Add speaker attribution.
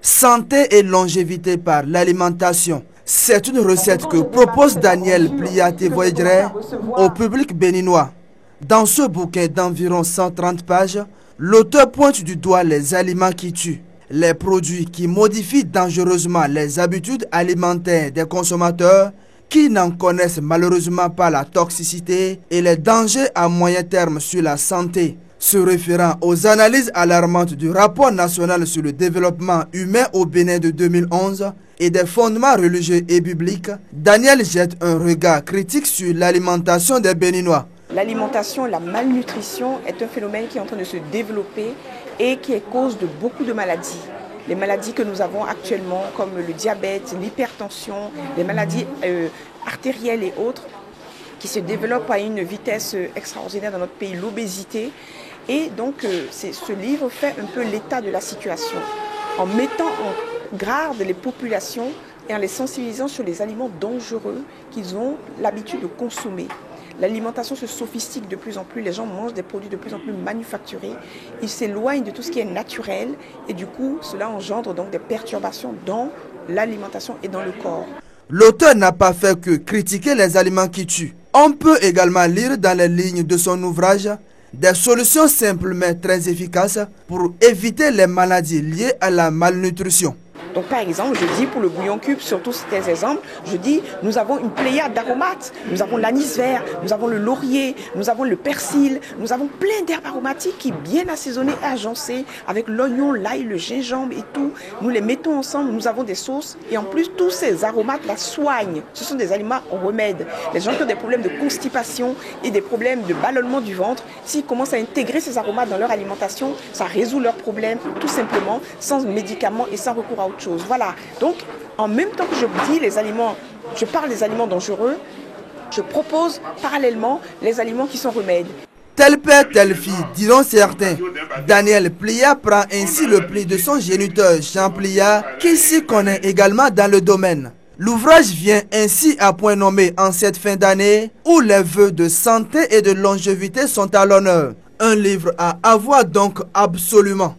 Speaker 1: Santé et longévité par l'alimentation. C'est une recette que propose Daniel Pliaté-Voyedre au public béninois. Dans ce bouquin d'environ 130 pages, l'auteur pointe du doigt les aliments qui tuent, les produits qui modifient dangereusement les habitudes alimentaires des consommateurs qui n'en connaissent malheureusement pas la toxicité et les dangers à moyen terme sur la santé. Se référant aux analyses alarmantes du rapport national sur le développement humain au Bénin de 2011 et des fondements religieux et bibliques, Daniel jette un regard critique sur l'alimentation des Béninois.
Speaker 2: L'alimentation, la malnutrition est un phénomène qui est en train de se développer et qui est cause de beaucoup de maladies. Les maladies que nous avons actuellement, comme le diabète, l'hypertension, les maladies artérielles et autres, qui se développent à une vitesse extraordinaire dans notre pays, l'obésité. Et donc, ce livre fait un peu l'état de la situation, en mettant en garde les populations et en les sensibilisant sur les aliments dangereux qu'ils ont l'habitude de consommer. L'alimentation se sophistique de plus en plus, les gens mangent des produits de plus en plus manufacturés, ils s'éloignent de tout ce qui est naturel et du coup, cela engendre donc des perturbations dans l'alimentation et dans le corps.
Speaker 1: L'auteur n'a pas fait que critiquer les aliments qui tuent. On peut également lire dans les lignes de son ouvrage des solutions simples mais très efficaces pour éviter les maladies liées à la malnutrition.
Speaker 2: Donc par exemple, je dis pour le bouillon cube, sur tous ces exemples, je dis nous avons une pléiade d'aromates. Nous avons l'anis vert, nous avons le laurier, nous avons le persil, nous avons plein d'herbes aromatiques qui, bien assaisonnées et agencées, avec l'oignon, l'ail, le gingembre et tout, nous les mettons ensemble, nous avons des sauces et en plus tous ces aromates la soignent. Ce sont des aliments remèdes. Les gens qui ont des problèmes de constipation et des problèmes de ballonnement du ventre, s'ils commencent à intégrer ces aromates dans leur alimentation, ça résout leurs problèmes tout simplement, sans médicaments et sans recours à autre chose. Voilà, donc en même temps que je dis les aliments, je parle des aliments dangereux, je propose parallèlement les aliments qui sont remèdes.
Speaker 1: Tel père, telle fille, diront certains. Daniel Plia prend ainsi le pli de son géniteur Jean Plia, qui s'y connaît également dans le domaine. L'ouvrage vient ainsi à point nommé en cette fin d'année où les vœux de santé et de longévité sont à l'honneur. Un livre à avoir donc absolument.